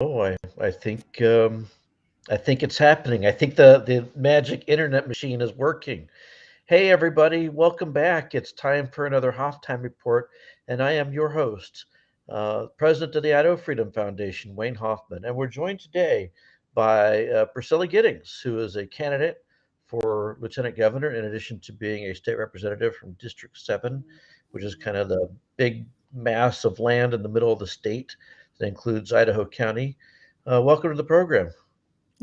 Oh, I think it's happening. I think the magic internet machine is working. Hey everybody, welcome back. It's time for another Hoff Time report, and I am your host, President of the Idaho Freedom Foundation, Wayne Hoffman, and we're joined today by Priscilla Giddings, who is a candidate for Lieutenant Governor, in addition to being a state representative from District 7, which is kind of the big mass of land in the middle of the state that includes Idaho County. Welcome to the program.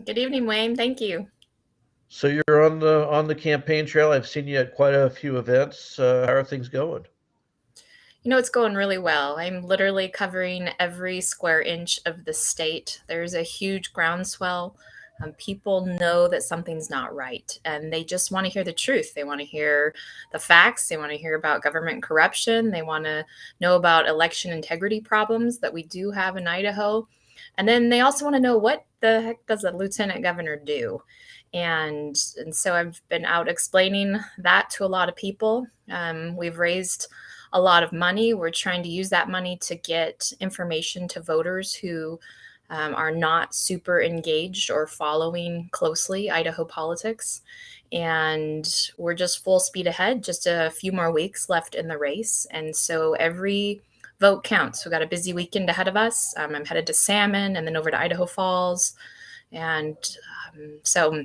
Good evening, Wayne. Thank you. So you're on the campaign trail. I've seen you at quite a few events. How are things going? It's going really well. I'm literally covering every square inch of the state. There's a huge groundswell. People know that something's not right, and they just want to hear the truth. They want to hear the facts. They want to hear about government corruption. They want to know about election integrity problems that we do have in Idaho. And then they also want to know, what the heck does a lieutenant governor do? And so I've been out explaining that to a lot of people. We've raised a lot of money. We're trying to use that money to get information to voters who are not super engaged or following closely Idaho politics. And we're just full speed ahead, just a few more weeks left in the race. And so every vote counts. We've got a busy weekend ahead of us. I'm headed to Salmon and then over to Idaho Falls. And so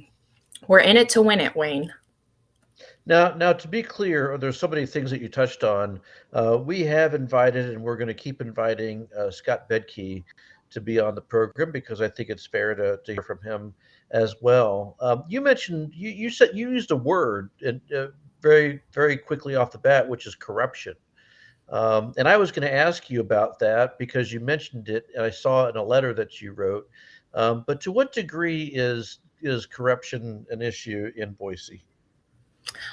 we're in it to win it, Wayne. Now, to be clear, there's so many things that you touched on. We have invited, and we're going to keep inviting Scott Bedke to be on the program because I think it's fair to hear from him as well. You mentioned you said you used a word very very quickly off the bat, which is corruption. And I was going to ask you about that because you mentioned it, and I saw it in a letter that you wrote. But to what degree is corruption an issue in Boise?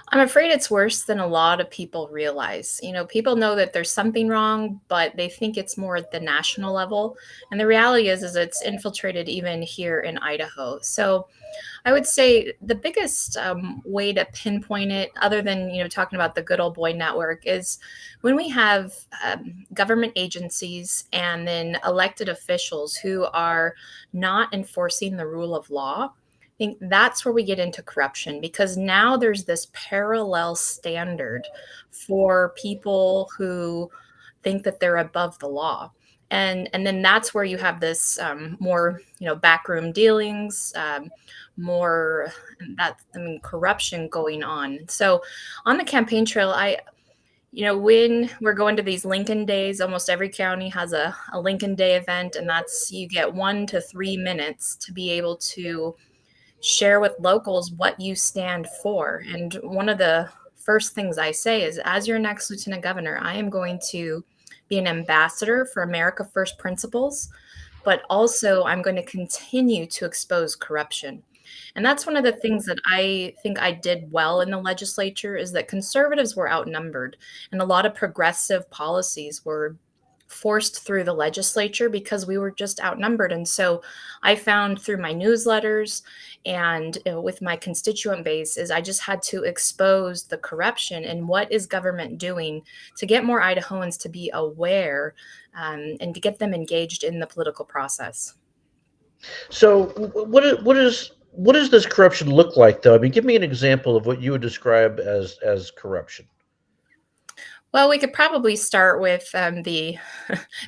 I'm afraid it's worse than a lot of people realize. People know that there's something wrong, but they think it's more at the national level. And the reality is it's infiltrated even here in Idaho. So I would say the biggest way to pinpoint it, other than talking about the good old boy network, is when we have government agencies and then elected officials who are not enforcing the rule of law. I think that's where we get into corruption, because now there's this parallel standard for people who think that they're above the law. And then that's where you have this more backroom dealings, more corruption going on. So on the campaign trail, when we're going to these Lincoln Days, almost every county has a Lincoln Day event, and that's, you get 1 to 3 minutes to be able to share with locals what you stand for. And one of the first things I say is, as your next lieutenant governor, I am going to be an ambassador for America First principles, but also I'm going to continue to expose corruption. And that's one of the things that I think I did well in the legislature, is that conservatives were outnumbered, and a lot of progressive policies were forced through the legislature because we were just outnumbered. And so I found through my newsletters and with my constituent base, is I just had to expose the corruption and what is government doing to get more Idahoans to be aware, and to get them engaged in the political process. So, what does this corruption look like, though? I mean, give me an example of what you would describe as corruption. Well, we could probably start with the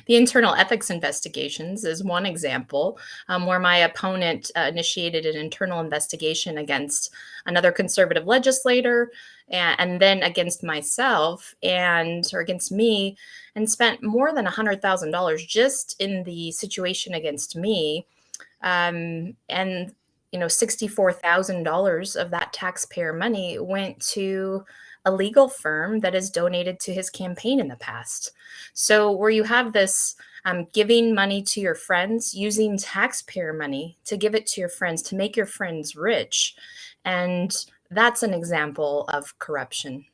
internal ethics investigations is one example, where my opponent initiated an internal investigation against another conservative legislator, and then against myself, or against me, and spent more than $100,000 just in the situation against me. And $64,000 of that taxpayer money went to a legal firm that has donated to his campaign in the past. So, where you have this giving money to your friends, using taxpayer money to give it to your friends, to make your friends rich. And that's an example of corruption.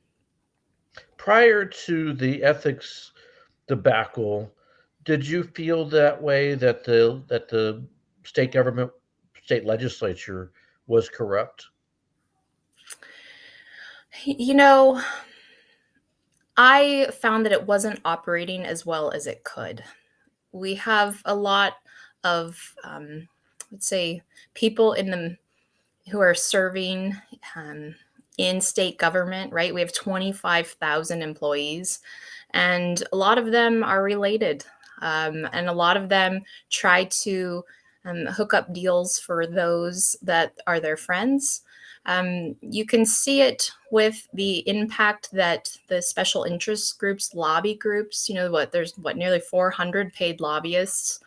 Prior to the ethics debacle, did you feel that way that the state government, state legislature was corrupt? You know, I found that it wasn't operating as well as it could. We have a lot of, let's say, people who are serving um, in state government, right? We have 25,000 employees, and a lot of them are related. And a lot of them try to hook up deals for those that are their friends. You can see it with the impact that the special interest groups, lobby groups, there's nearly 400 paid lobbyists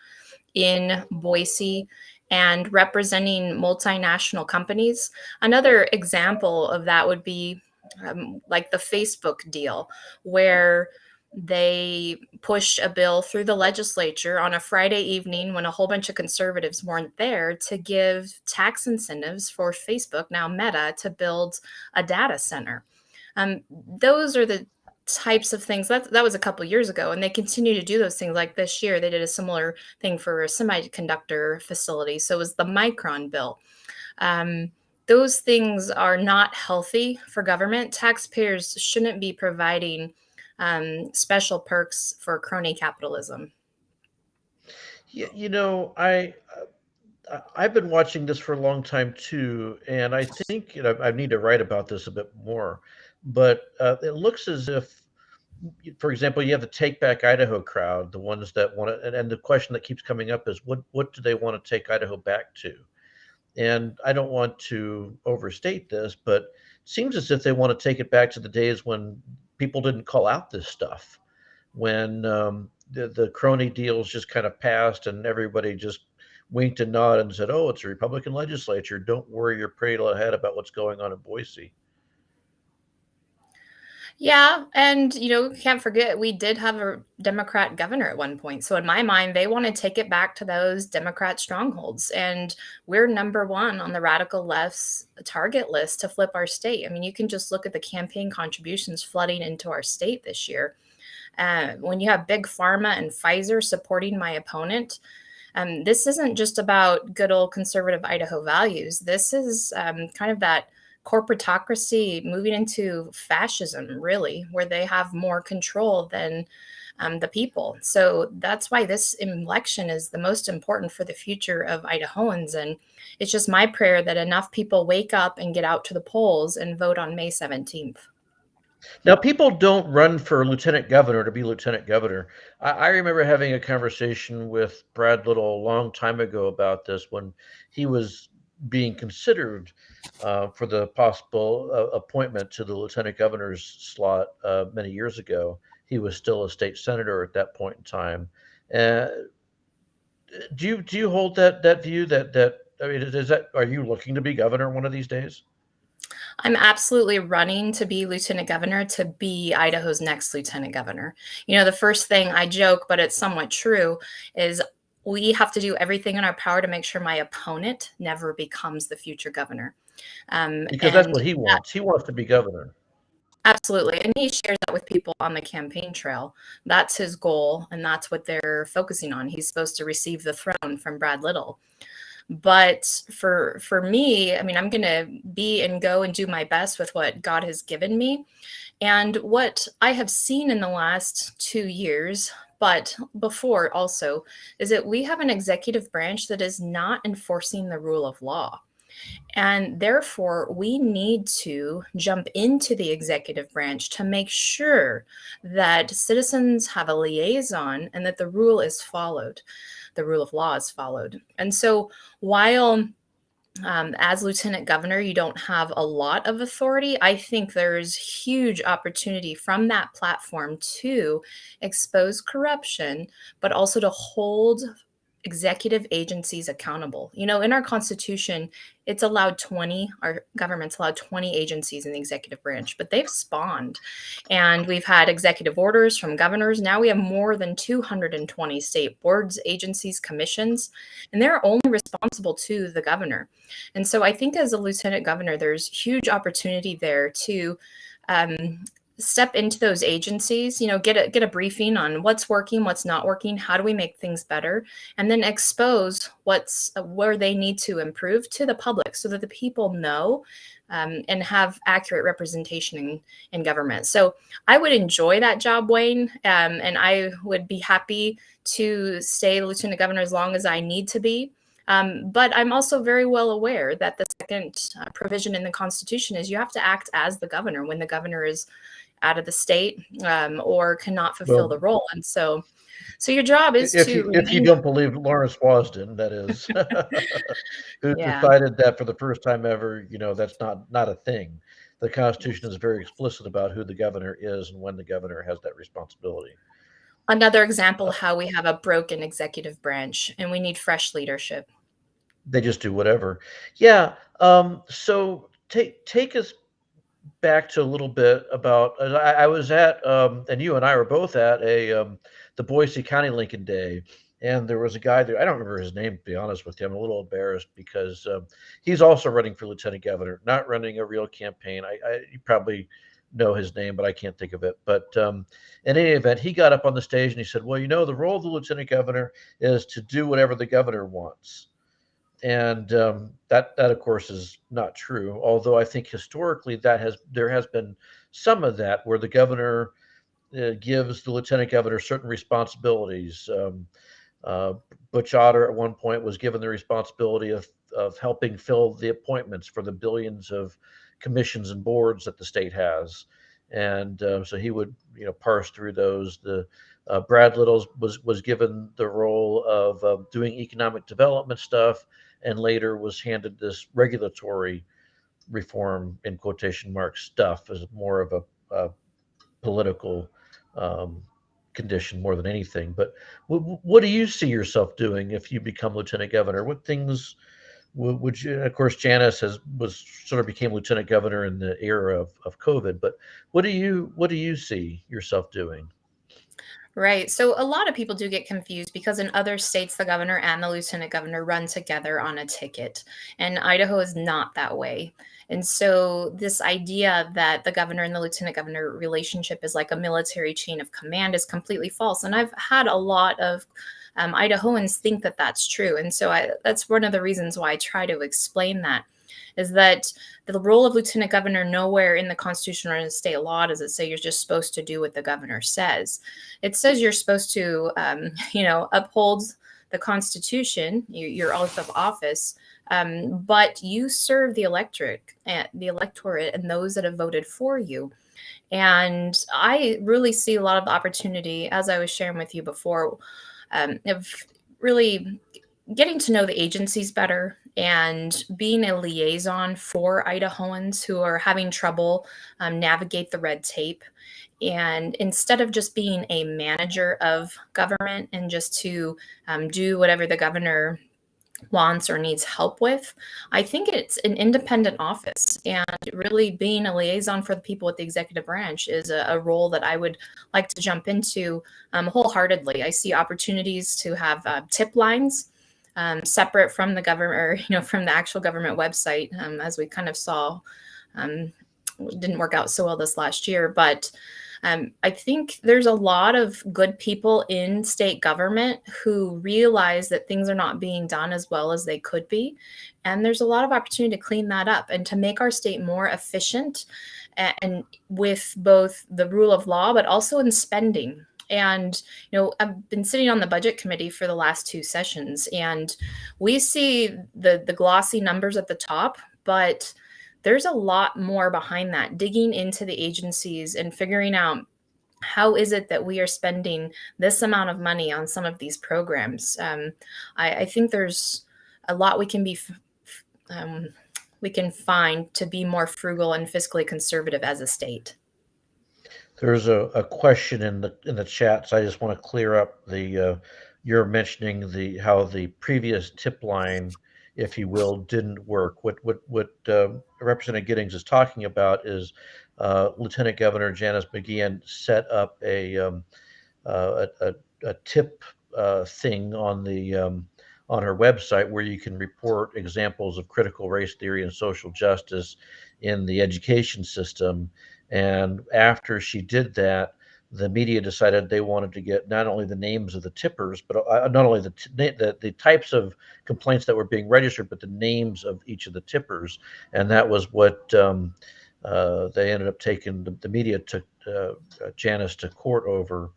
in Boise and representing multinational companies. Another example of that would be like the Facebook deal, where they pushed a bill through the legislature on a Friday evening when a whole bunch of conservatives weren't there to give tax incentives for Facebook, now Meta, to build a data center. Those are the types of things that was a couple years ago, and they continue to do those things. Like this year they did a similar thing for a semiconductor facility, so it was the Micron bill. Those things are not healthy for government. Taxpayers shouldn't be providing special perks for crony capitalism. Yeah, I've been watching this for a long time too, and I think I need to write about this a bit more. But it looks as if, for example, you have the Take Back Idaho crowd, the ones that want to, and the question that keeps coming up is what do they want to take Idaho back to? And I don't want to overstate this, but it seems as if they want to take it back to the days when people didn't call out this stuff, when the crony deals just kind of passed and everybody just winked and nodded and said, "Oh, it's a Republican legislature. Don't worry your pretty little head about what's going on in Boise." Yeah, and can't forget we did have a Democrat governor at one point. So in my mind, they want to take it back to those Democrat strongholds. And we're number one on the radical left's target list to flip our state. I mean, you can just look at the campaign contributions flooding into our state this year. When you have Big Pharma and Pfizer supporting my opponent, this isn't just about good old conservative Idaho values. This is kind of that corporatocracy moving into fascism, really, where they have more control than the people. So that's why this election is the most important for the future of Idahoans. And it's just my prayer that enough people wake up and get out to the polls and vote on May 17th. Now, people don't run for lieutenant governor to be lieutenant governor. I remember having a conversation with Brad Little a long time ago about this when he was being considered for the possible appointment to the lieutenant governor's slot many years ago. He was still a state senator at that point in time. Uh, do you hold that view that I mean, are you looking to be governor one of these days? I'm absolutely running to be lieutenant governor, to be Idaho's next lieutenant governor. The first thing I joke, but it's somewhat true, is we have to do everything in our power to make sure my opponent never becomes the future governor. Because that's And what he wants. He wants to be governor. absolutely. And he shares that with people on the campaign trail. That's his goal, and that's what they're focusing on. He's supposed to receive the throne from Brad Little. But for me, I mean, I'm going to be and go and do my best with what God has given me. And what I have seen in the last 2 years, but before also, is that we have an executive branch that is not enforcing the rule of law. And therefore, we need to jump into the executive branch to make sure that citizens have a liaison and that the rule is followed, the rule of law is followed. And so while as lieutenant governor, you don't have a lot of authority, I think there's huge opportunity from that platform to expose corruption, but also to hold executive agencies accountable. In our Constitution, it's allowed 20, our government's allowed 20 agencies in the executive branch, but they've spawned. And we've had executive orders from governors. Now we have more than 220 state boards, agencies, commissions, and they're only responsible to the governor. And so I think as a lieutenant governor, there's huge opportunity there to step into those agencies, get a briefing on what's working, what's not working, how do we make things better, and then expose what's where they need to improve to the public so that the people know, and have accurate representation in government. So I would enjoy that job, Wayne, and I would be happy to stay lieutenant governor as long as I need to be. But I'm also very well aware that the second provision in the Constitution is you have to act as the governor when the governor is out of the state, or cannot fulfill the Well, role. And so your job is if to you remain. don't believe Lawrence Wasden, that is, who Yeah. decided that for the first time ever, that's not a thing. The Constitution is very explicit about who the governor is and when the governor has that responsibility. Another example Uh, how we have a broken executive branch and we need fresh leadership. they just do whatever. Yeah. So take us back to a little bit about. I was at, and you and I were both at the Boise County Lincoln Day, and there was a guy there. I don't remember his name, to be honest with you. I'm a little embarrassed because he's also running for lieutenant governor, not running a real campaign. You probably know his name, but I can't think of it. But in any event, he got up on the stage and he said, "Well, the role of the lieutenant governor is to do whatever the governor wants." And that of course is not true. Although I think historically there has been some of that where the governor gives the lieutenant governor certain responsibilities. Uh, Butch Otter at one point was given the responsibility of helping fill the appointments for the billions of commissions and boards that the state has, and so he would parse through those. The Brad Littles was given the role of doing economic development stuff, and later was handed this regulatory reform in quotation marks stuff as more of a political um, condition more than anything. But what do you see yourself doing if you become lieutenant governor? What things would you? Of course, Janice was sort of became lieutenant governor in the era of COVID. But what do you see yourself doing? Right. So a lot of people do get confused because in other states, the governor and the lieutenant governor run together on a ticket. And Idaho is not that way. And so, this idea that the governor and the lieutenant governor relationship is like a military chain of command is completely false. And I've had a lot of Idahoans think that that's true. And so, that's one of the reasons why I try to explain that is that the role of lieutenant governor nowhere in the Constitution or in the state law does it say you're just supposed to do what the governor says. It says you're supposed to, uphold the Constitution, your oath of office, but you serve the electorate, and those that have voted for you. And I really see a lot of opportunity, as I was sharing with you before, of really getting to know the agencies better and being a liaison for Idahoans who are having trouble navigate the red tape. And instead of just being a manager of government and just to do whatever the governor wants or needs help with, I think it's an independent office. And really being a liaison for the people with the executive branch is a role that I would like to jump into wholeheartedly. I see opportunities to have tip lines separate from the government, or from the actual government website, as we kind of saw. Um, didn't work out so well this last year, but I think there's a lot of good people in state government who realize that things are not being done as well as they could be. And there's a lot of opportunity to clean that up and to make our state more efficient, and with both the rule of law, but also in spending. And, I've been sitting on the budget committee for the last two sessions, and we see the glossy numbers at the top, but there's a lot more behind that, digging into the agencies and figuring out how is it that we are spending this amount of money on some of these programs. I think there's a lot we can find to be more frugal and fiscally conservative as a state. There's a question in the chat, so I just want to clear up the you're mentioning the how the previous tip line, if you will, didn't work. What Representative Giddings is talking about is Lieutenant Governor Janice McGeehan set up a tip thing on her website where you can report examples of critical race theory and social justice in the education system. And after she did that, the media decided they wanted to get not only the names of the tippers, but not only the types of complaints that were being registered, but the names of each of the tippers. And that was what they ended up taking. The media took Janice to court over,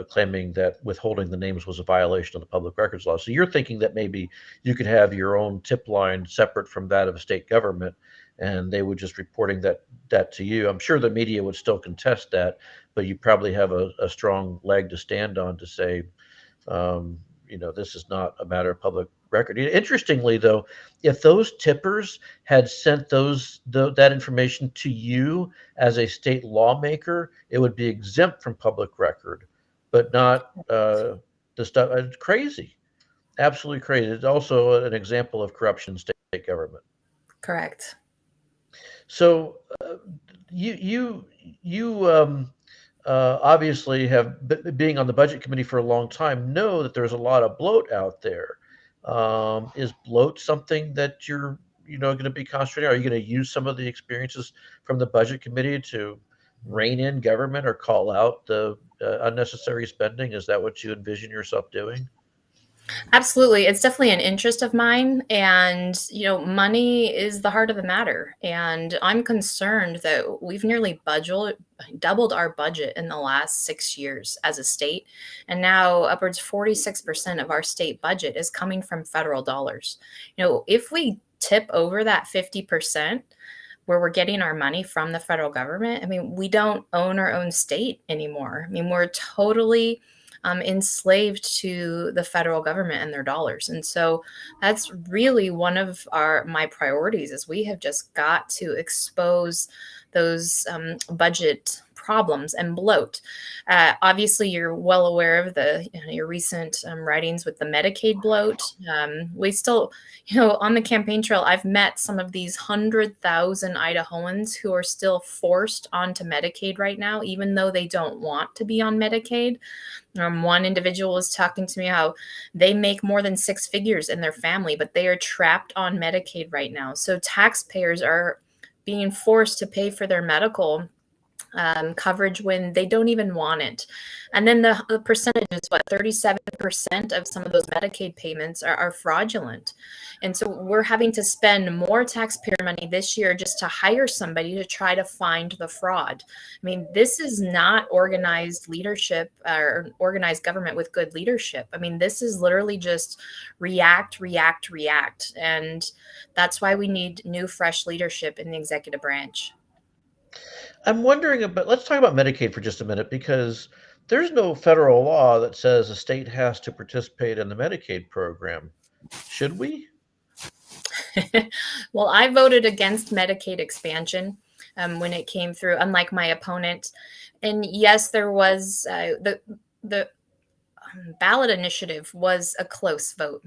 claiming that withholding the names was a violation of the public records law. So you're thinking that maybe you could have your own tip line separate from that of a state government, and they would just reporting that to you. I'm sure the media would still contest that, but you probably have a strong leg to stand on to say, this is not a matter of public record. Interestingly, though, if those tippers had sent that information to you as a state lawmaker, it would be exempt from public record, but not the stuff. It's crazy, absolutely crazy. It's also an example of corruption in state government. Correct. So you obviously have being on the budget committee for a long time know that there's a lot of bloat out there. Is bloat something that you're going to be concentrating? Are you going to use some of the experiences from the budget committee to rein in government or call out the unnecessary spending? Is that what you envision yourself doing? Absolutely. It's definitely an interest of mine. And, money is the heart of the matter. And I'm concerned that we've nearly doubled our budget in the last 6 years as a state. And now upwards 46% of our state budget is coming from federal dollars. If we tip over that 50%, where we're getting our money from the federal government, I mean, we don't own our own state anymore. I mean, we're totally enslaved to the federal government and their dollars. And so that's really one of my priorities is we have just got to expose those budget problems and bloat. Obviously, you're well aware of your recent writings with the Medicaid bloat. We still, on the campaign trail, I've met some of these 100,000 Idahoans who are still forced onto Medicaid right now, even though they don't want to be on Medicaid. One individual was talking to me how they make more than six figures in their family, but they are trapped on Medicaid right now. So taxpayers are being forced to pay for their medical coverage when they don't even want it. And then the percentage is 37% of some of those Medicaid payments are fraudulent. And so we're having to spend more taxpayer money this year just to hire somebody to try to find the fraud. I mean, this is not organized leadership or organized government with good leadership. I mean, this is literally just react, react, react. And that's why we need new, fresh leadership in the executive branch. I'm wondering about, let's talk about Medicaid for just a minute because there's no federal law that says a state has to participate in the Medicaid program. Should we? Well, I voted against Medicaid expansion when it came through, unlike my opponent. And yes, there was the ballot initiative was a close vote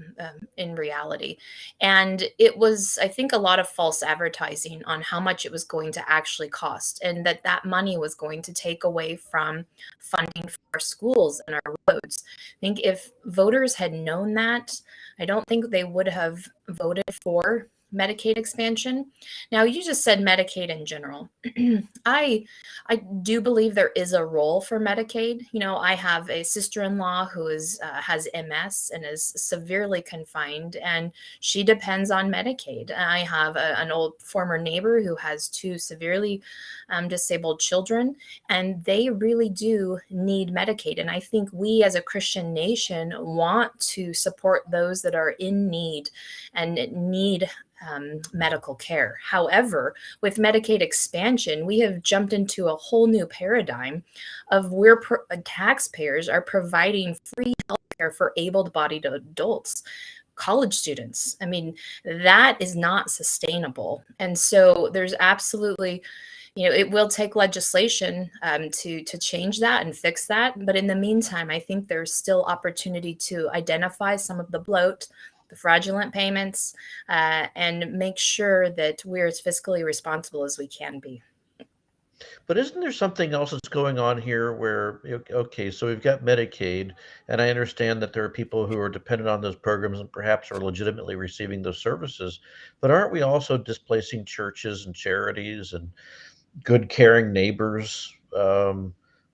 in reality. And it was, I think, a lot of false advertising on how much it was going to actually cost and that money was going to take away from funding for our schools and our roads. I think if voters had known that, I don't think they would have voted for Medicaid expansion. Now, you just said Medicaid in general. I I do believe there is a role for Medicaid. I have a sister-in-law who has MS and is severely confined, and she depends on Medicaid. I have an old former neighbor who has two severely disabled children, and they really do need Medicaid. And I think we as a Christian nation want to support those that are in need and need medical care. However, with Medicaid expansion, we have jumped into a whole new paradigm of where taxpayers are providing free healthcare for able-bodied adults, college students. I mean, that is not sustainable. And so there's absolutely, it will take legislation to change that and fix that. But in the meantime, I think there's still opportunity to identify some of the bloat, the fraudulent payments, and make sure that we're as fiscally responsible as we can be. But isn't there something else that's going on here where, okay, so we've got Medicaid, and I understand that there are people who are dependent on those programs and perhaps are legitimately receiving those services, but aren't we also displacing churches and charities and good, caring neighbors.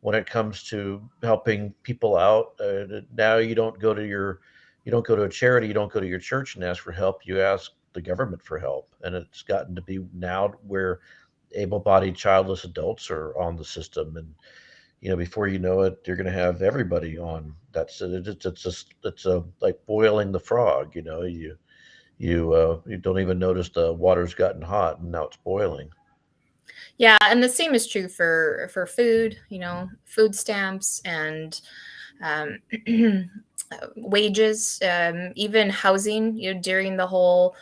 When it comes to helping people out, now you don't go to a charity, you don't go to your church and ask for help. You ask the government for help, and it's gotten to be now where able-bodied childless adults are on the system, and before you know it, you're going to have everybody on. It's just it's a like boiling the frog. You don't even notice the water's gotten hot and now it's boiling. Yeah, and the same is true for food, food stamps and um, wages, even housing. During the whole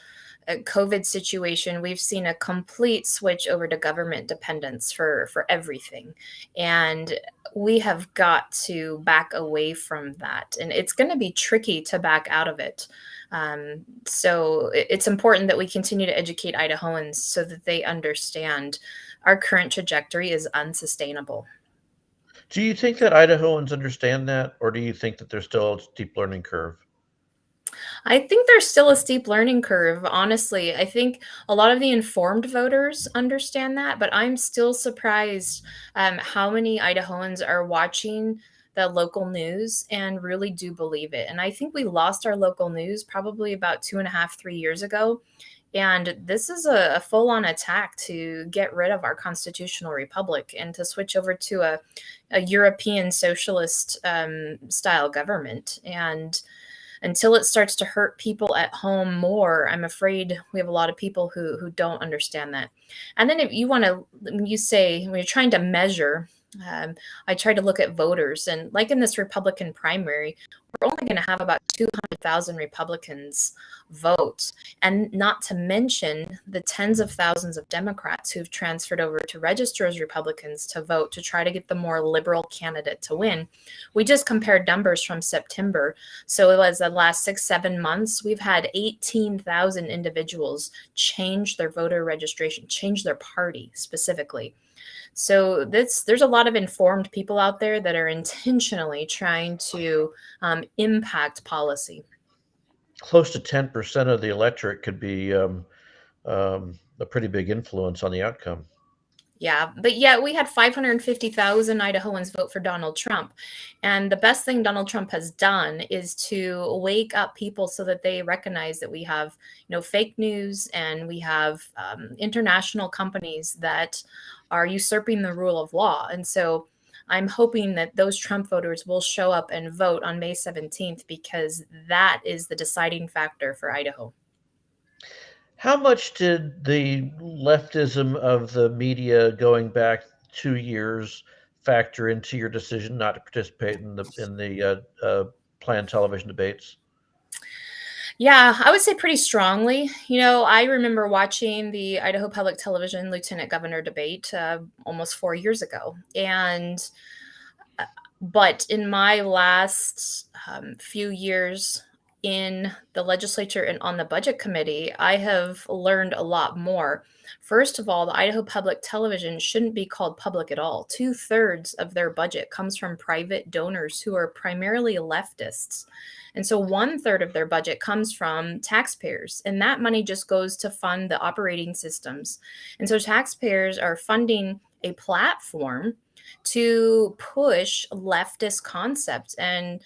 COVID situation, we've seen a complete switch over to government dependence for everything, and we have got to back away from that. And it's going to be tricky to back out of it. So it's important that we continue to educate Idahoans so that they understand our current trajectory is unsustainable. Do you think that Idahoans understand that, or do you think that there's still a steep learning curve? I think there's still a steep learning curve, honestly. I think a lot of the informed voters understand that, but I'm still surprised how many Idahoans are watching the local news and really do believe it. And I think we lost our local news probably about 2.5, 3 years ago. And this is a full on attack to get rid of our constitutional republic and to switch over to a European socialist style government. And until it starts to hurt people at home more, I'm afraid we have a lot of people who don't understand that. And then if you want to, when you're trying to measure, I try to look at voters, and like in this Republican primary, we're only going to have about 200,000 Republicans vote, and not to mention the tens of thousands of Democrats who've transferred over to register as Republicans to vote to try to get the more liberal candidate to win. We just compared numbers from September. So it was the last 6, 7 months, we've had 18,000 individuals change their voter registration, change their party specifically. So there's a lot of informed people out there that are intentionally trying to impact policy. Close to 10% of the electorate could be a pretty big influence on the outcome. Yeah, but yet we had 550,000 Idahoans vote for Donald Trump. And the best thing Donald Trump has done is to wake up people so that they recognize that we have, fake news, and we have international companies that are usurping the rule of law. And so I'm hoping that those Trump voters will show up and vote on May 17th, because that is the deciding factor for Idaho. How much did the leftism of the media going back 2 years factor into your decision not to participate in the planned television debates? Yeah, I would say pretty strongly. I remember watching the Idaho Public Television Lieutenant Governor debate almost 4 years ago. But in my last few years in the legislature and on the budget committee, I have learned a lot more. First of all, the Idaho Public Television shouldn't be called public at all. 2/3 of their budget comes from private donors who are primarily leftists. And so 1/3 of their budget comes from taxpayers. And that money just goes to fund the operating systems. And so taxpayers are funding a platform to push leftist concepts and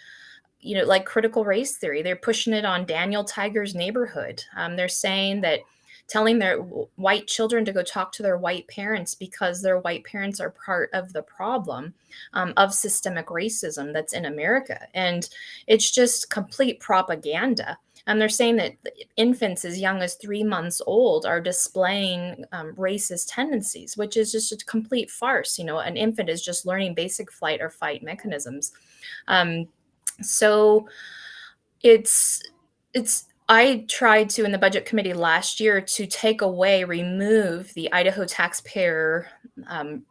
like critical race theory. They're pushing it on Daniel Tiger's neighborhood. They're saying that telling their white children to go talk to their white parents because their white parents are part of the problem of systemic racism that's in America. And it's just complete propaganda. And they're saying that infants as young as 3 months old are displaying racist tendencies, which is just a complete farce. An infant is just learning basic flight or fight mechanisms. So it's I tried to, in the budget committee last year, to remove the Idaho taxpayer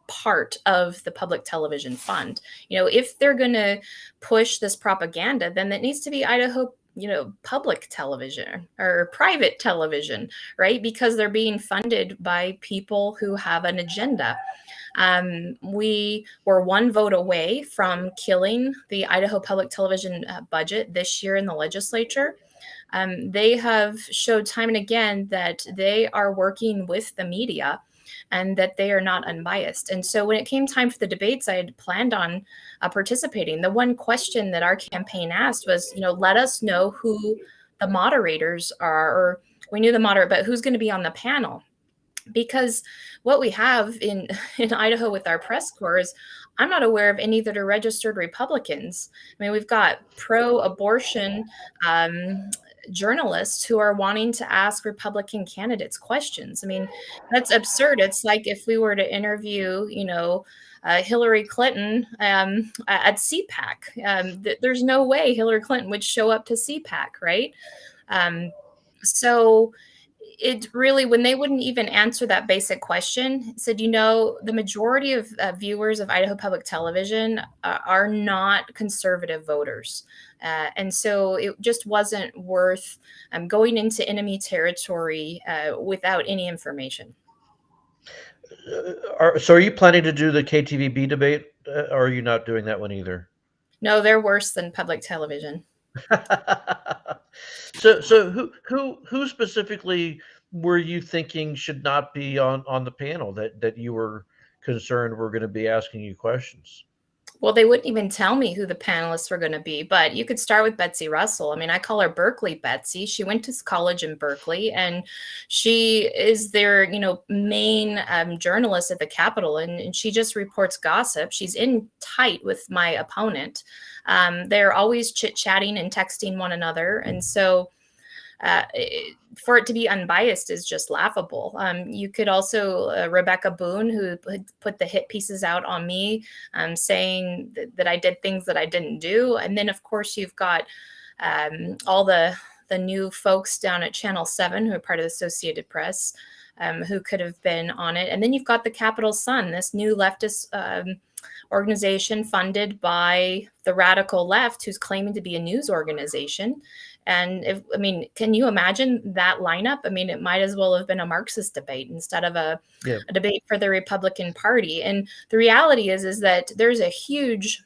part of the public television fund. If they're going to push this propaganda, then that needs to be Idaho public television or private television, right? Because they're being funded by people who have an agenda. We were one vote away from killing the Idaho Public Television budget this year in the legislature. They have showed time and again that they are working with the media and that they are not unbiased. And so when it came time for the debates, I had planned on participating. The one question that our campaign asked was, let us know who the moderators are, or we knew the moderator, but who's going to be on the panel? Because what we have in in Idaho with our press corps is I'm not aware of any that are registered Republicans. I mean, we've got pro-abortion um, journalists who are wanting to ask Republican candidates questions. I mean, that's absurd. It's like if we were to interview, Hillary Clinton at CPAC. There's no way Hillary Clinton would show up to CPAC, right? Um, so it really, when they wouldn't even answer that basic question, said, the majority of viewers of Idaho Public Television are not conservative voters. And so it just wasn't worth going into enemy territory without any information. So are you planning to do the KTVB debate, or are you not doing that one either? No, they're worse than public television. So who specifically were you thinking should not be on the panel that you were concerned were going to be asking you questions? Well, they wouldn't even tell me who the panelists were going to be, but you could start with Betsy Russell. I mean, I call her Berkeley Betsy. She went to college in Berkeley, and she is their, main journalist at the Capitol, and she just reports gossip. She's in tight with my opponent. They're always chit-chatting and texting one another, and so for it to be unbiased is just laughable. You could also Rebecca Boone, who put the hit pieces out on me, saying that I did things that I didn't do. And then, of course, you've got all the new folks down at Channel 7 who are part of the Associated Press, who could have been on it. And then you've got the Capital Sun, this new leftist organization funded by the radical left, who's claiming to be a news organization. And can you imagine that lineup? I mean, it might as well have been a Marxist debate instead of a debate for the Republican Party. And the reality is that there's a huge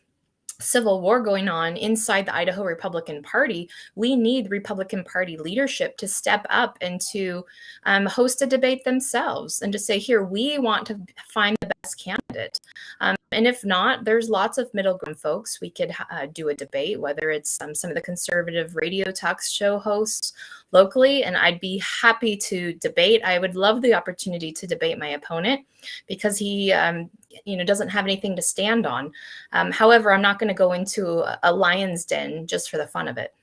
civil war going on inside the Idaho Republican Party. We need Republican Party leadership to step up and to host a debate themselves and to say, here, we want to find the best candidate. And if not, there's lots of middle ground folks. We could do a debate, whether it's some of the conservative radio talk show hosts locally, and I'd be happy to debate. I would love the opportunity to debate my opponent because he doesn't have anything to stand on. However, I'm not going to go into a lion's den just for the fun of it.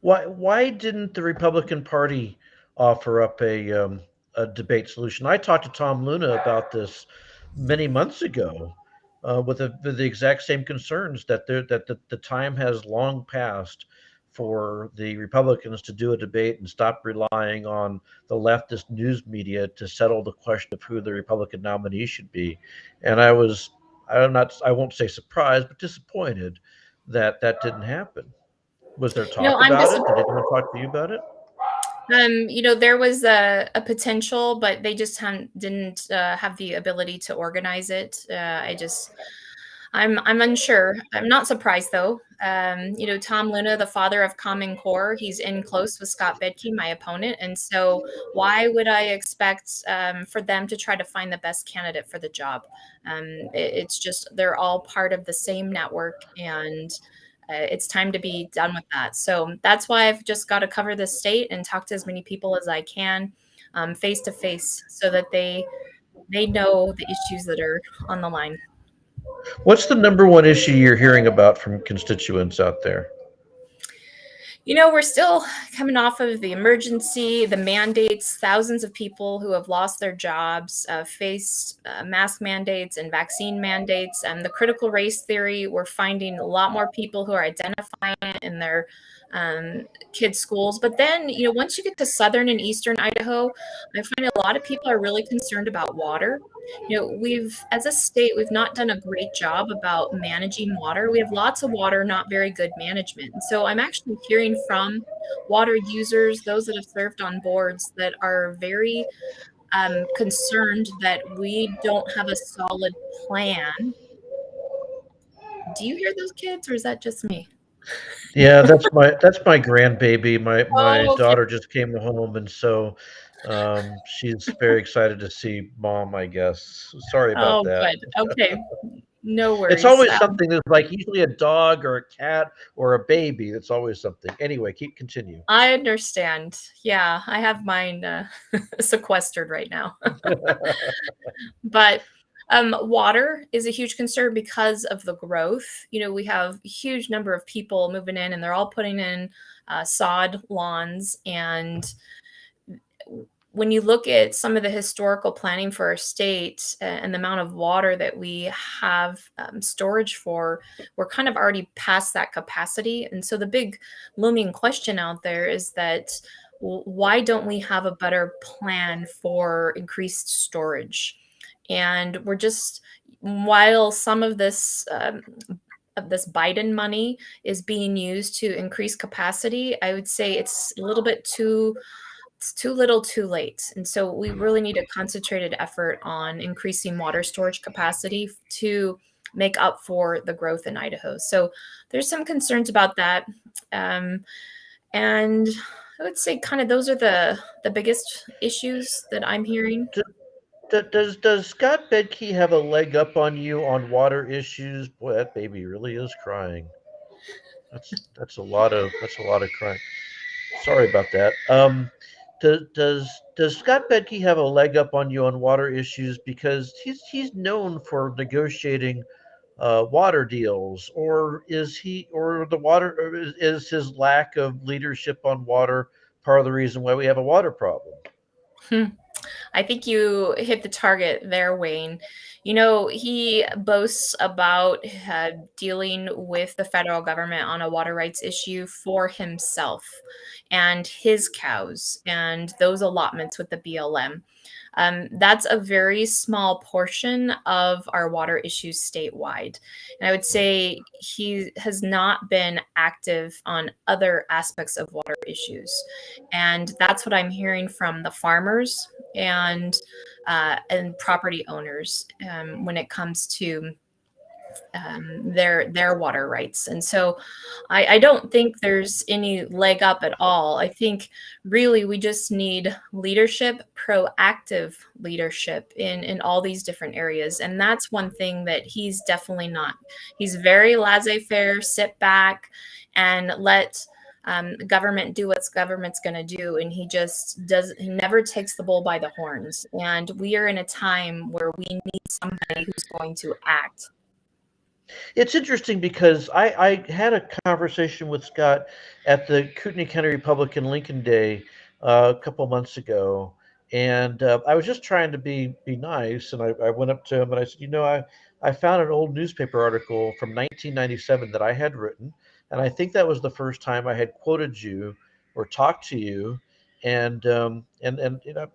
Why didn't the Republican Party offer up a debate solution? I talked to Tom Luna about this many months ago with the exact same concerns that the time has long passed for the Republicans to do a debate and stop relying on the leftist news media to settle the question of who the Republican nominee should be. And I won't say surprised, but disappointed that that didn't happen. Was there talk I'm about it? Did anyone talk to you about it? There was a potential, but they just didn't have the ability to organize it. I'm unsure. I'm not surprised though. Tom Luna, the father of Common Core, he's in close with Scott Bedke, my opponent, and so why would I expect for them to try to find the best candidate for the job? It's just they're all part of the same network, and it's time to be done with that. So that's why I've just got to cover the state and talk to as many people as I can face to face, so that they know the issues that are on the line. What's the number one issue you're hearing about from constituents out there? We're still coming off of the emergency, the mandates. Thousands of people who have lost their jobs faced mask mandates and vaccine mandates. And the critical race theory, we're finding a lot more people who are identifying it in their kids' schools. But then, once you get to southern and eastern Idaho, I find a lot of people are really concerned about water. As a state, we've not done a great job about managing water. We have lots of water, not very good management. And so I'm actually hearing from water users, those that have served on boards, that are very concerned that we don't have a solid plan. Do you hear those kids, or is that just me? Yeah, that's my grandbaby. My Oh, okay. daughter just came home, and so she's very excited to see mom, I guess. Sorry about Oh, that. good. Okay. No It's worries. always something that's like usually a dog or a cat or a baby. That's always something. Anyway, keep continue. I understand. Yeah, I have mine sequestered right now. But water is a huge concern because of the growth. You know, we have a huge number of people moving in, and they're all putting in sod lawns. And when you look at some of the historical planning for our state and the amount of water that we have storage for, we're kind of already past that capacity. And so the big looming question out there is that why don't we have a better plan for increased storage? And we're just, while some of this Biden money is being used to increase capacity, I would say it's a little bit too, it's too little too late. And so we really need a concentrated effort on increasing water storage capacity to make up for the growth in Idaho. So there's some concerns about that. Um, and I would say kind of those are the biggest issues that I'm hearing. Does Scott Bedke have a leg up on you on water issues? Boy, that baby really is crying. That's a lot of crying. Sorry about that. Does Scott Bedke have a leg up on you on water issues because he's known for negotiating water deals, or is he or the water or is his lack of leadership on water part of the reason why we have a water problem? I think you hit the target there, Wayne. You know, he boasts about dealing with the federal government on a water rights issue for himself and his cows and those allotments with the BLM. That's a very small portion of our water issues statewide. And I would say he has not been active on other aspects of water issues. And that's what I'm hearing from the farmers and property owners when it comes to their water rights. And so I don't think there's any leg up at all. I think really we just need leadership, proactive leadership in all these different areas. And that's one thing that he's definitely not. He's very laissez-faire, sit back and let government do what's government's going to do. And he just does, he never takes the bull by the horns. And we are in a time where we need somebody who's going to act. It's interesting because I had a conversation with Scott at the Kootenai County Republican Lincoln Day a couple months ago, and I was just trying to be nice, and I went up to him and I said, I found an old newspaper article from 1997 that I had written, and I think that was the first time I had quoted you or talked to you, and I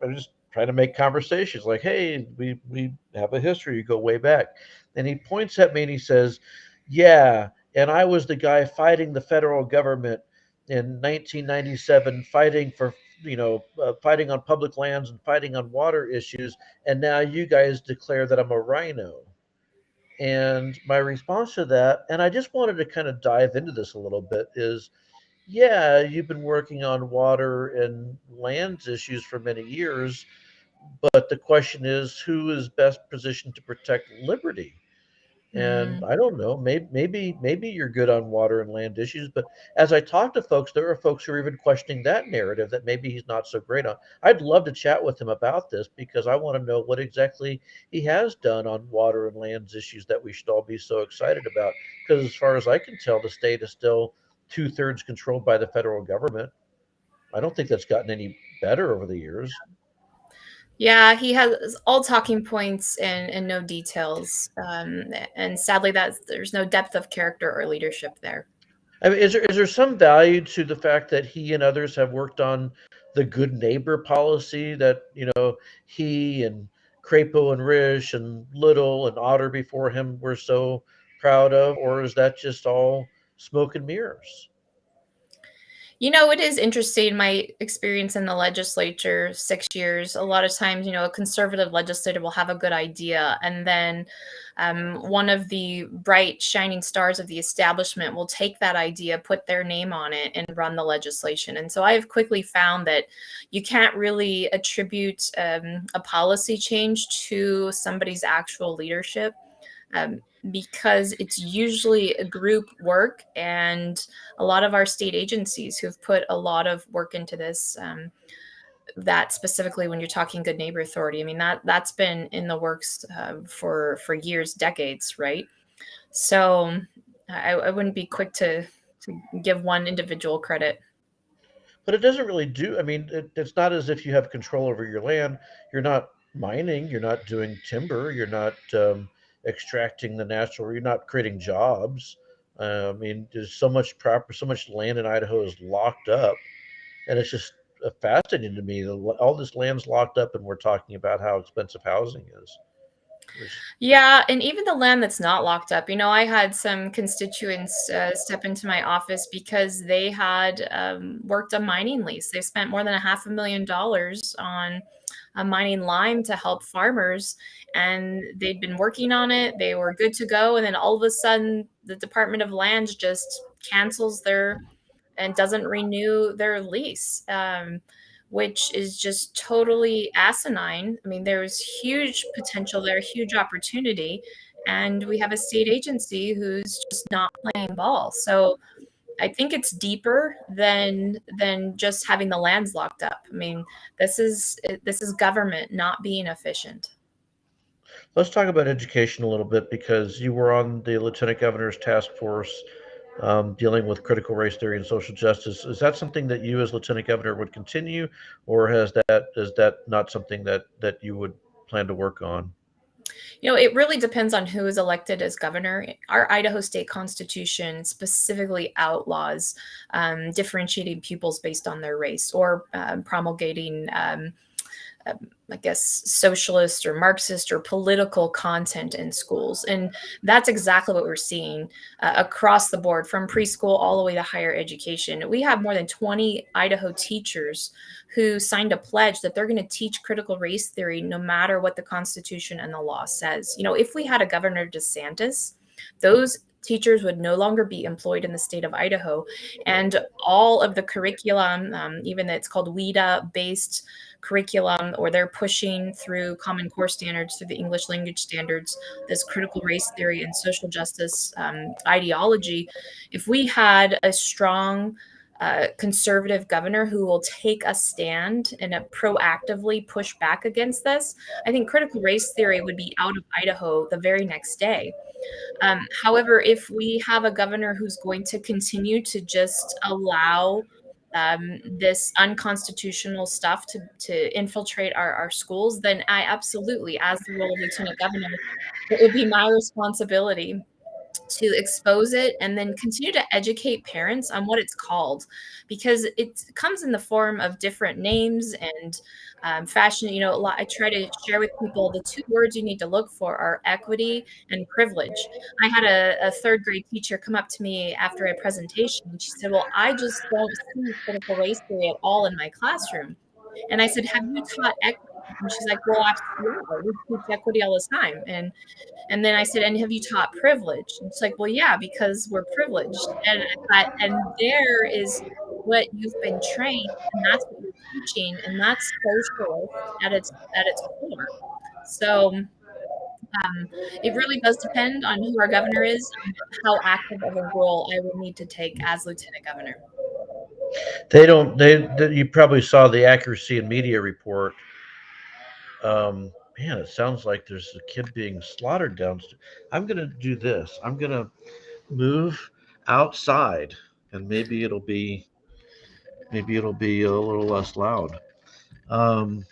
was just trying to make conversations like, hey, we have a history, you go way back. And he points at me and he says, "Yeah, and I was the guy fighting the federal government in 1997, fighting for fighting on public lands and fighting on water issues, and now you guys declare that I'm a rhino." And my response to that, and I just wanted to kind of dive into this a little bit, is yeah, you've been working on water and lands issues for many years, but the question is who is best positioned to protect liberty? And Mm. I don't know, maybe you're good on water and land issues, but as I talk to folks, there are folks who are even questioning that narrative that maybe he's not so great on. I'd love to chat with him about this because I want to know what exactly he has done on water and lands issues that we should all be so excited about. Because as far as I can tell, the state is still two-thirds controlled by the federal government. I don't think that's gotten any better over the years. Yeah, he has all talking points and no details. And sadly, that there's no depth of character or leadership there. I mean, is there some value to the fact that he and others have worked on the good neighbor policy that he and Crapo and Risch and Little and Otter before him were so proud of, or is that just all smoke and mirrors? It is interesting. My experience in the legislature, 6 years, a lot of times, a conservative legislator will have a good idea. And then one of the bright, shining stars of the establishment will take that idea, put their name on it, and run the legislation. And so I have quickly found that you can't really attribute a policy change to somebody's actual leadership. Um, because it's usually a group work, and a lot of our state agencies who've put a lot of work into this. That specifically, when you're talking Good Neighbor Authority, I mean that's been in the works for years, decades, right? So I wouldn't be quick to give one individual credit. But it doesn't really do. I mean, it's not as if you have control over your land. You're not mining. You're not doing timber. You're not extracting the natural. You're not creating jobs. I mean, there's so much land in Idaho is locked up, and it's just fascinating to me. All this land's locked up, and we're talking about how expensive housing is. Which, Yeah, and even the land that's not locked up. I had some constituents step into my office because they had worked a mining lease. They spent more than $500,000 on a mining lime to help farmers, and they'd been working on it. They were good to go, and then all of a sudden, the Department of Lands just cancels their and doesn't renew their lease, which is just totally asinine. I mean, there's huge potential there, huge opportunity, and we have a state agency who's just not playing ball. So I think it's deeper than just having the lands locked up. I mean, this is government not being efficient. let's talk about education a little bit because you were on the lieutenant governor's task force dealing with critical race theory and social justice. Is that something that you, as lieutenant governor, would continue, or is that not something that you would plan to work on? It really depends on who is elected as governor. Our Idaho state constitution specifically outlaws differentiating pupils based on their race or promulgating I guess, socialist or Marxist or political content in schools. And that's exactly what we're seeing across the board from preschool all the way to higher education. We have more than 20 Idaho teachers who signed a pledge that they're going to teach critical race theory no matter what the Constitution and the law says. If we had a Governor DeSantis, those teachers would no longer be employed in the state of Idaho. And all of the curriculum, even it's called WIDA based curriculum, or they're pushing through Common Core standards, through the English language standards, this critical race theory and social justice ideology. If we had a strong conservative governor who will take a stand and proactively push back against this, I think critical race theory would be out of Idaho the very next day. However, if we have a governor who's going to continue to just allow this unconstitutional stuff to infiltrate our schools, then I absolutely, as the role of lieutenant governor, it would be my responsibility to expose it and then continue to educate parents on what it's called, because it comes in the form of different names and fashion. I try to share with people the two words you need to look for are equity and privilege. I had a third grade teacher come up to me after a presentation, and she said, well, I just don't see critical race theory at all in my classroom. And I said, have you taught equity? And she's like, well, yeah, we teach equity all the time. And then I said, and have you taught privilege? And it's like, well, yeah, because we're privileged. And I thought, and there is what you've been trained, and that's what you're teaching, and that's socialist at its core. So it really does depend on who our governor is and how active of a role I will need to take as lieutenant governor. They don't. You probably saw the accuracy in media report. Man, it sounds like there's a kid being slaughtered downstairs. I'm gonna do this. I'm gonna move outside, and maybe it'll be a little less loud. Um,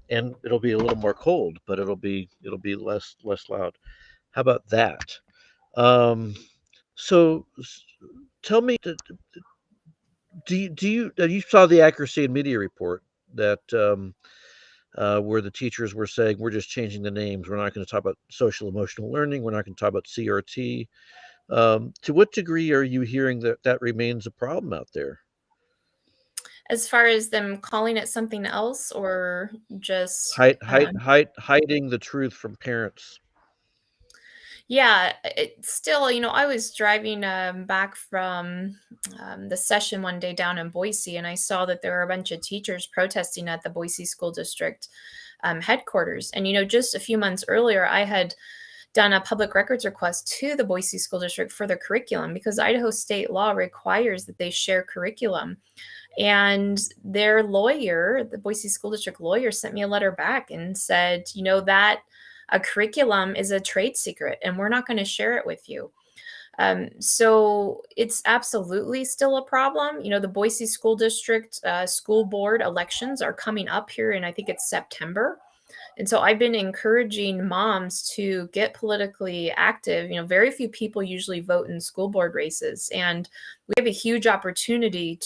and it'll be a little more cold, but it'll be less loud. How about that? Um, so tell me, you saw the accuracy in media report that where the teachers were saying we're just changing the names. We're not going to talk about social emotional learning. We're not going to talk about CRT. To what degree are you hearing that that remains a problem out there? As far as them calling it something else or just, Hiding the truth from parents. yeah, it still, I was driving, back from, the session one day down in Boise, and I saw that there were a bunch of teachers protesting at the Boise School District, headquarters, and, just a few months earlier, I had done a public records request to the Boise School District for their curriculum because Idaho state law requires that they share curriculum. And their lawyer, the Boise School District lawyer, sent me a letter back and said, that a curriculum is a trade secret and we're not going to share it with you. So it's absolutely still a problem. The Boise School District school board elections are coming up here, and I think it's September. And so I've been encouraging moms to get politically active. Very few people usually vote in school board races, and we have a huge opportunity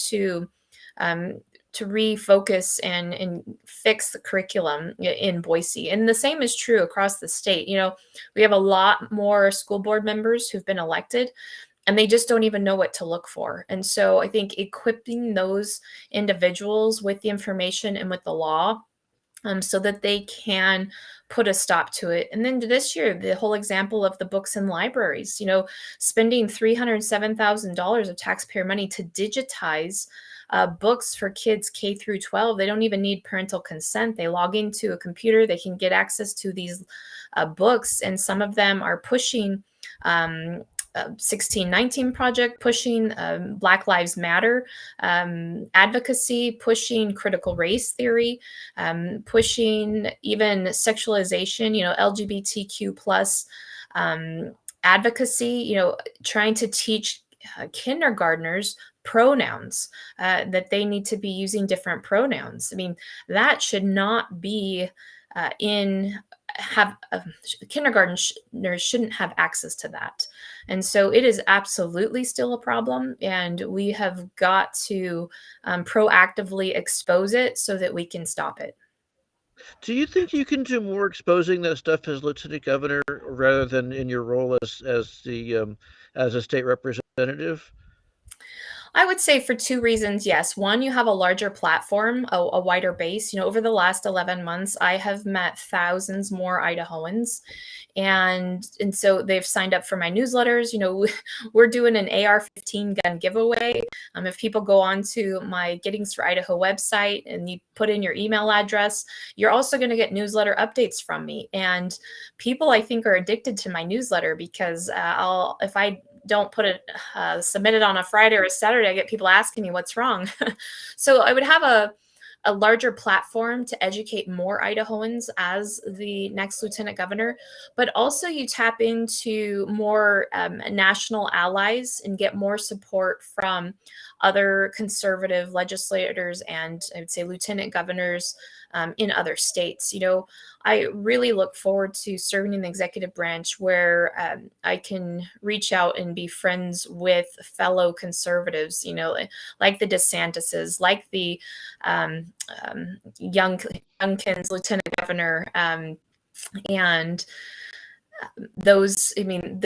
um, to refocus and fix the curriculum in Boise. And the same is true across the state. We have a lot more school board members who've been elected, and they just don't even know what to look for. And so I think equipping those individuals with the information and with the law, so that they can put a stop to it. And then this year, the whole example of the books and libraries, spending $307,000 of taxpayer money to digitize books for kids K through 12. They don't even need parental consent. They log into a computer, they can get access to these books, and some of them are pushing 1619 Project, pushing Black Lives Matter advocacy, pushing critical race theory, pushing even sexualization, LGBTQ plus advocacy, trying to teach kindergartners pronouns, that they need to be using different pronouns. I mean, that should not be in have kindergartners shouldn't have access to that. And so it is absolutely still a problem, and we have got to proactively expose it so that we can stop it. Do you think you can do more exposing that stuff as lieutenant governor rather than in your role as a state representative? I would say for two reasons, yes. One, you have a larger platform, a wider base. Over the last 11 months, I have met thousands more Idahoans. And so they've signed up for my newsletters. We're doing an AR-15 gun giveaway. If people go on to my Giddings for Idaho website and you put in your email address, you're also going to get newsletter updates from me. And people, I think, are addicted to my newsletter because if I don't put it submit it on a Friday or a Saturday, I get people asking me what's wrong. So I would have a larger platform to educate more Idahoans as the next lieutenant governor, but also you tap into more national allies and get more support from other conservative legislators and I would say lieutenant governors in other states. I really look forward to serving in the executive branch where I can reach out and be friends with fellow conservatives, like the DeSantis's, like the Youngkin's lieutenant governor, and those. I mean,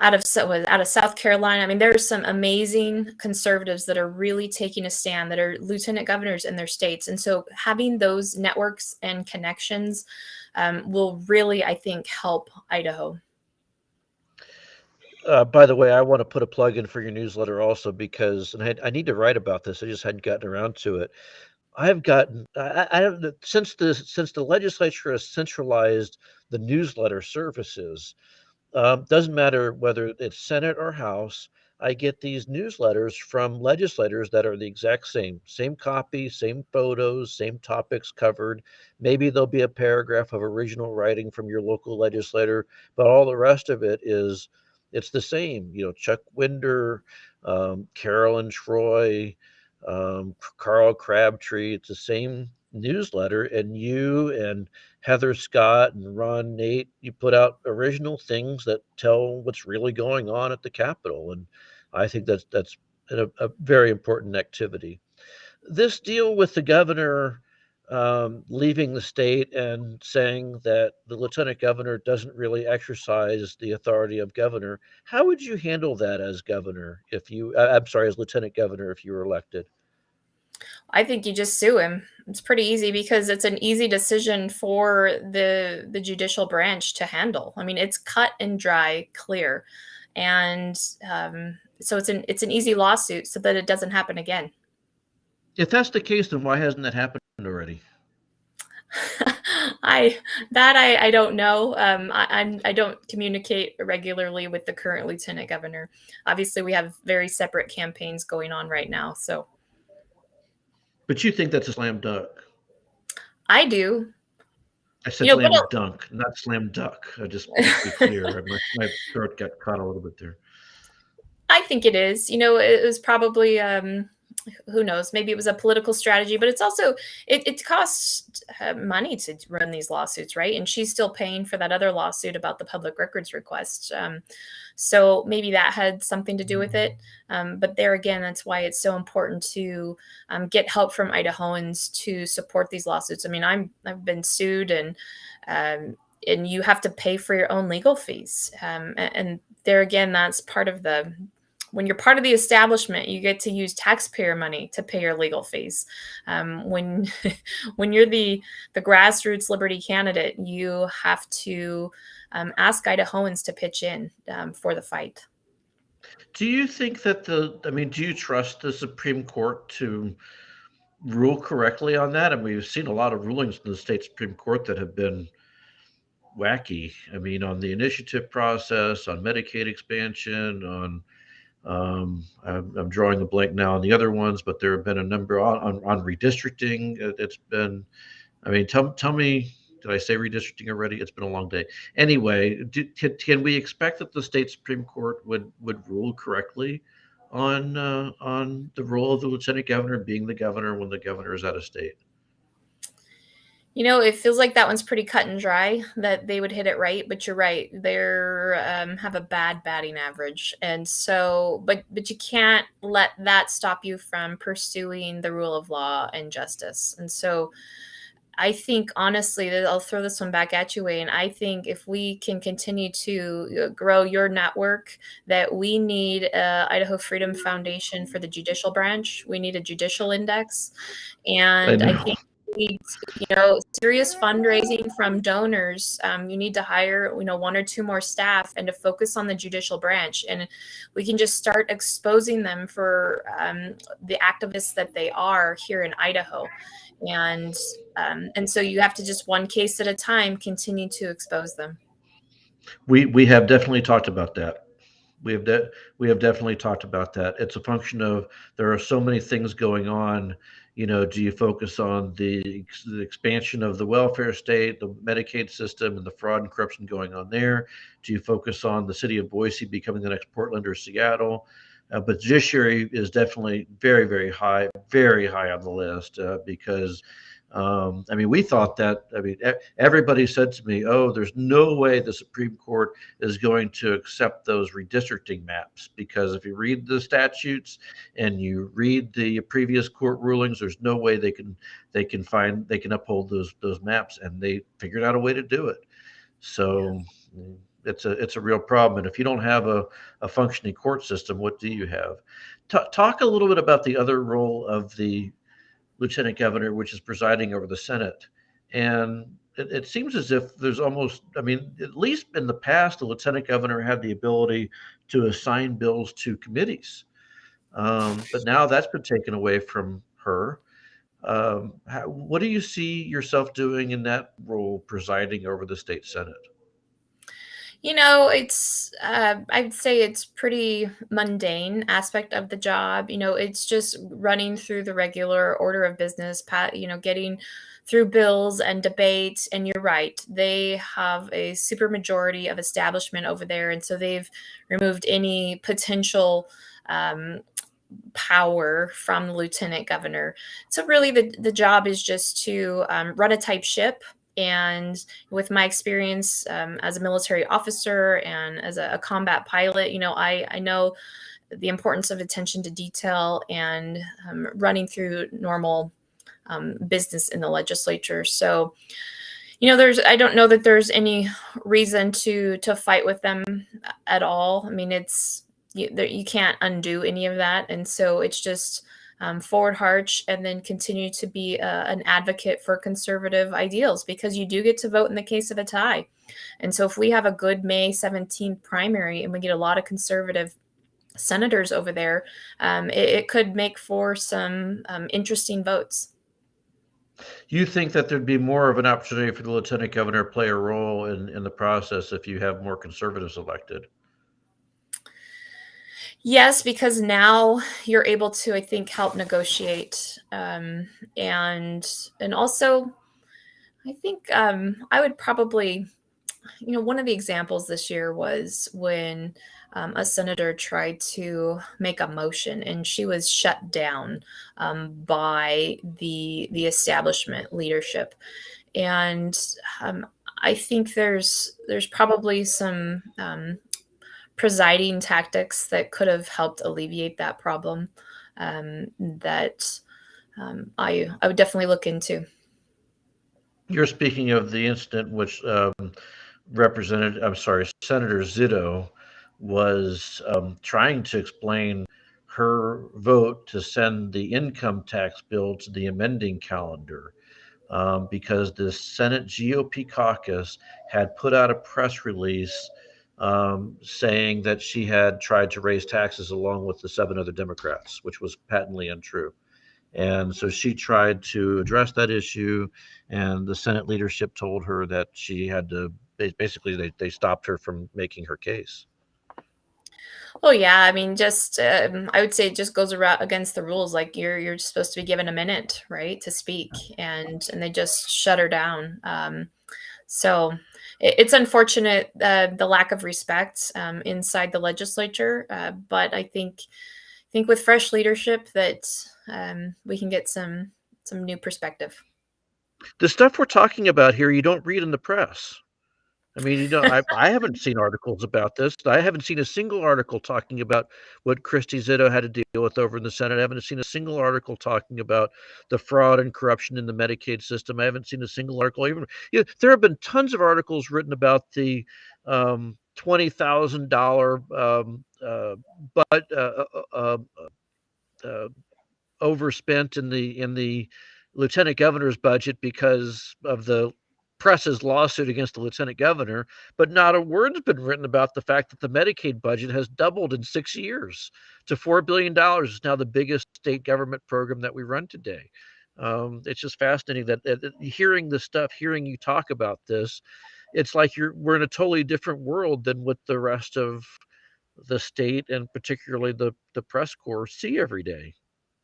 out of South Carolina. I mean, there's some amazing conservatives that are really taking a stand, that are lieutenant governors in their states, and so having those networks and connections will really, I think, help Idaho. By the way, I want to put a plug in for your newsletter also because, and I need to write about this. I just hadn't gotten around to it. I've gotten I have since the legislature has centralized the newsletter services. Doesn't matter whether it's Senate or House. I get these newsletters from legislators that are the exact same copy, same photos, same topics covered. Maybe there'll be a paragraph of original writing from your local legislator, but all the rest of it it's the same. Chuck Winder, Carolyn Troy, Carl Crabtree. It's the same newsletter, and you and Heather Scott and Ron Nate, you put out original things that tell what's really going on at the Capitol, and I think that's a very important activity. This deal with the governor leaving the state and saying that the lieutenant governor doesn't really exercise the authority of governor. How would you handle that as governor if you? I'm sorry, as lieutenant governor if you were elected? I think you just sue him. It's pretty easy because it's an easy decision for the judicial branch to handle. I mean, it's cut and dry, clear, and so it's an easy lawsuit so that it doesn't happen again. If that's the case, then why hasn't that happened already? I I don't know. I don't communicate regularly with the current lieutenant governor. Obviously, we have very separate campaigns going on right now, so But you think that's a slam dunk. I do. I said You know, but slam dunk, not slam duck. Just to be clear, my throat got caught a little bit there. I think it is. You know, it was probably who knows, maybe it was a political strategy, but it's also it costs money to run these lawsuits, right? And she's still paying for that other lawsuit about the public records request. So maybe that had something to do with it. But there again, that's why it's so important to get help from Idahoans to support these lawsuits. I mean, I've been sued, and you have to pay for your own legal fees. And there again, that's part of the when you're part of the establishment, you get to use taxpayer money to pay your legal fees. When when you're the grassroots liberty candidate, you have to ask Idahoans to pitch in for the fight. Do you think that I mean, do you trust the Supreme Court to rule correctly on that? And we've seen a lot of rulings in the state Supreme Court that have been wacky. I mean, on the initiative process, on Medicaid expansion, on I'm drawing a blank now on the other ones, but there have been a number on redistricting. It's been, I mean, tell me, did I say redistricting already? It's been a long day. Anyway, can we expect that the state Supreme Court would rule correctly on the role of the lieutenant governor being the governor when the governor is out of state? You know, it feels like that one's pretty cut and dry that they would hit it right, but you're right. They're have a bad batting average. And so but you can't let that stop you from pursuing the rule of law and justice. And so I think honestly that I'll throw this one back at you, Wayne. I think if we can continue to grow your network, that we need a Idaho Freedom Foundation for the judicial branch. We need a judicial index, I and I know. think we need, serious fundraising from donors. You need to hire, one or two more staff and to focus on the judicial branch, and we can just start exposing them for the activists that they are here in Idaho. And so you have to just one case at a time continue to expose them. We have definitely talked about that. We have we have definitely talked about that. It's a function of there are so many things going on. You know, do you focus on the expansion of the welfare state, the Medicaid system, and the fraud and corruption going on there? Do you focus on the city of Boise becoming the next Portland or Seattle? But judiciary is definitely very high on the list because I mean, we thought that. I mean, everybody said to me, "Oh, there's no way the Supreme Court is going to accept those redistricting maps because if you read the statutes and you read the previous court rulings, there's no way they can uphold those maps." And they figured out a way to do it. Yeah. So it's a real problem. And if you don't have a functioning court system, what do you have? Talk a little bit about the other role of the lieutenant governor, which is presiding over the Senate. And it seems as if there's almost, I mean, at least in the past, the lieutenant governor had the ability to assign bills to committees. But now that's been taken away from her. What do you see yourself doing in that role, presiding over the state Senate? It's I'd say it's pretty mundane aspect of the job. It's just running through the regular order of business, getting through bills and debates. And you're right, they have a super majority of establishment over there, and so they've removed any potential power from the lieutenant governor. So really, the job is just to run a tight ship. And with my experience as a military officer and as a combat pilot, I know the importance of attention to detail and running through normal business in the legislature. So, I don't know that there's any reason to fight with them at all. I mean, you can't undo any of that, and so it's just forward Harch, and then continue to be an advocate for conservative ideals, because you do get to vote in the case of a tie. And so if we have a good May 17th primary and we get a lot of conservative senators over there, it could make for some interesting votes. You think that there'd be more of an opportunity for the lieutenant governor to play a role in the process if you have more conservatives elected? Yes, because now you're able to, I think, help negotiate, and also I think I would probably, one of the examples this year was when a senator tried to make a motion and she was shut down by the establishment leadership. And um, I think there's probably some presiding tactics that could have helped alleviate that problem, that I would definitely look into. You're speaking of the incident in which Senator Zito was trying to explain her vote to send the income tax bill to the amending calendar, because the Senate GOP caucus had put out a press release saying that she had tried to raise taxes along with the seven other Democrats, which was patently untrue. And so she tried to address that issue, and the Senate leadership told her that she had to basically, they stopped her from making her case. Oh yeah, I mean, just I would say it just goes around against the rules. Like you're supposed to be given a minute, right, to speak, and they just shut her down. So it's unfortunate, the lack of respect inside the legislature, but I think with fresh leadership that we can get some new perspective. The stuff we're talking about here, you don't read in the press. I mean, I haven't seen articles about this. I haven't seen a single article talking about what Christy Zitto had to deal with over in the Senate. I haven't seen a single article talking about the fraud and corruption in the Medicaid system. I haven't seen a single article. Even there have been tons of articles written about the $20,000 but uh, overspent in the lieutenant governor's budget because of the press's lawsuit against the lieutenant governor, but not a word's been written about the fact that the Medicaid budget has doubled in 6 years to $4 billion. It's now the biggest state government program that we run today. It's just fascinating that hearing this stuff, hearing you talk about this, it's like we're in a totally different world than what the rest of the state and particularly the press corps see every day.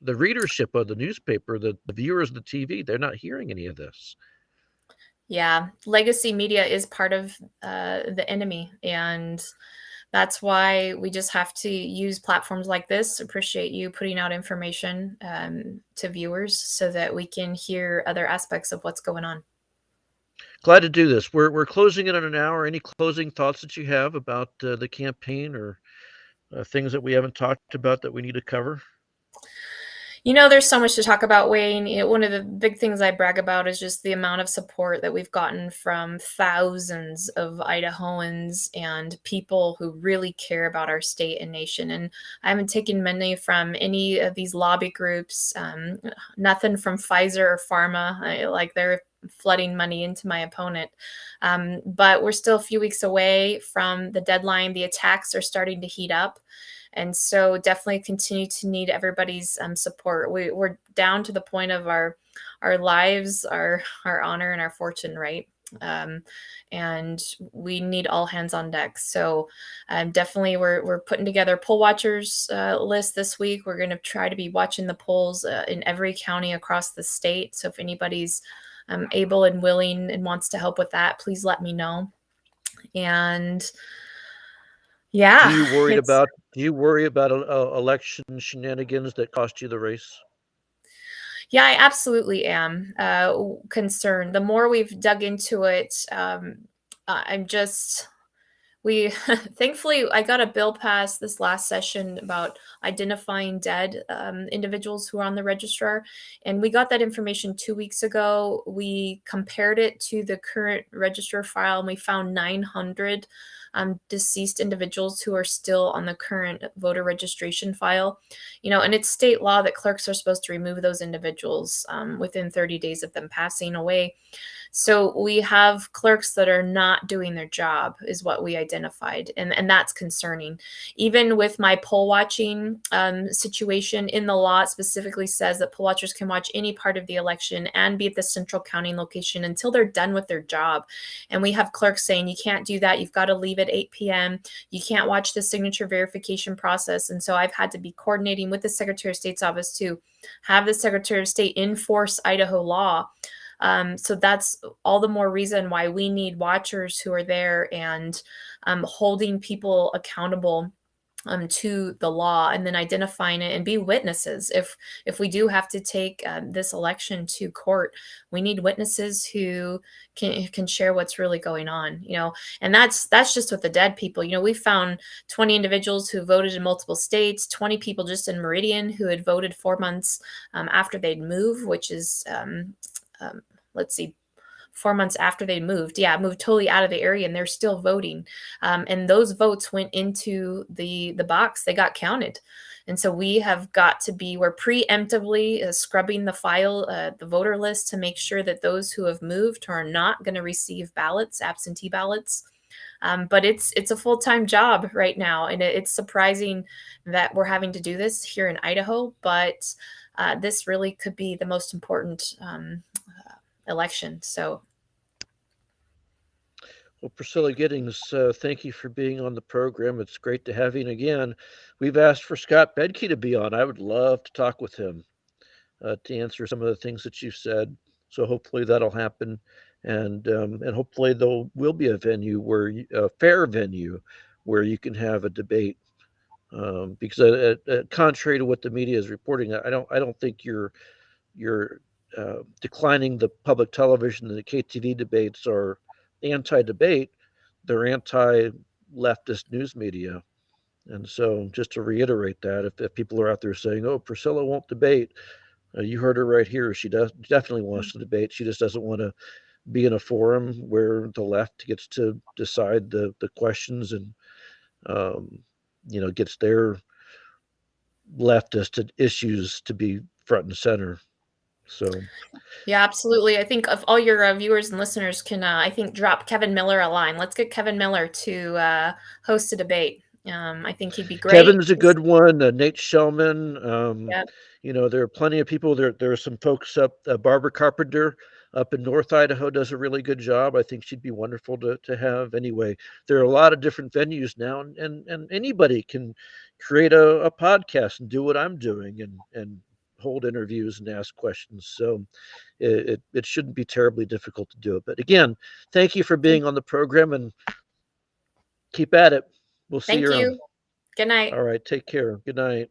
The readership of the newspaper, the viewers of the TV, they're not hearing any of this. Yeah, legacy media is part of the enemy, and that's why we just have to use platforms like this. Appreciate you putting out information to viewers so that we can hear other aspects of what's going on. Glad to do this. We're closing in on an hour. Any closing thoughts that you have about the campaign or things that we haven't talked about that we need to cover? There's so much to talk about, Wayne. One of the big things I brag about is just the amount of support that we've gotten from thousands of Idahoans and people who really care about our state and nation. And I haven't taken money from any of these lobby groups, nothing from Pfizer or Pharma. Like they're flooding money into my opponent. But we're still a few weeks away from the deadline. The attacks are starting to heat up. And so definitely continue to need everybody's support. We're down to the point of our lives, our honor, and our fortune, right? Um, and we need all hands on deck. So definitely, we're putting together a poll watchers list this week. We're going to try to be watching the polls in every county across the state. So if anybody's able and willing and wants to help with that, please let me know. And Do yeah, you worried it's about do you worry about election shenanigans that cost you the race? Yeah, I absolutely am concerned. The more we've dug into it, I'm just We thankfully I got a bill passed this last session about identifying dead individuals who are on the registrar, and we got that information 2 weeks ago. We compared it to the current registrar file, and we found 900 deceased individuals who are still on the current voter registration file. And it's state law that clerks are supposed to remove those individuals within 30 days of them passing away. So we have clerks that are not doing their job, is what we identified, and that's concerning. Even with my poll watching situation, in the law, it specifically says that poll watchers can watch any part of the election and be at the central counting location until they're done with their job. And we have clerks saying you can't do that. You've got to leave at 8 p.m. You can't watch the signature verification process. And so I've had to be coordinating with the Secretary of State's office to have the Secretary of State enforce Idaho law. So that's all the more reason why we need watchers who are there and holding people accountable to the law, and then identifying it and be witnesses. If we do have to take this election to court, we need witnesses who can share what's really going on. And that's just with the dead people. We found 20 individuals who voted in multiple states, 20 people just in Meridian who had voted 4 months after they'd moved, which is let's see, 4 months after they moved. Yeah, moved totally out of the area, and they're still voting. And those votes went into the box. They got counted. And so we're preemptively scrubbing the file, the voter list, to make sure that those who have moved are not going to receive ballots, absentee ballots. But it's a full-time job right now, and it's surprising that we're having to do this here in Idaho. But this really could be the most important election. So, Well, Priscilla Giddings, thank you for being on the program. It's great to have you again. We've asked for Scott Bedke to be on. I would love to talk with him to answer some of the things that you've said. So hopefully that'll happen, and hopefully there will be a venue a fair venue where you can have a debate. Because contrary to what the media is reporting, I don't think you're declining the public television and the KTV debates are anti-debate. They're anti-leftist news media. And so just to reiterate that, if people are out there saying, oh, Priscilla won't debate, you heard her right here. She definitely wants to debate. She just doesn't want to be in a forum where the left gets to decide the questions and, gets their leftist issues to be front and center. So, yeah, absolutely. I think if all your viewers and listeners can, I think, drop Kevin Miller a line. Let's get Kevin Miller to host a debate. I think he'd be great. Kevin's a good one. Nate Shellman. Yep. There are plenty of people. There are some folks up. Barbara Carpenter up in North Idaho does a really good job. I think she'd be wonderful to have. Anyway, there are a lot of different venues now, and anybody can create a podcast and do what I'm doing and hold interviews and ask questions. So it shouldn't be terribly difficult to do it. But again, thank you for being on the program, and keep at it. We'll see Thank you around. you. Good night. All right. Take care. Good night.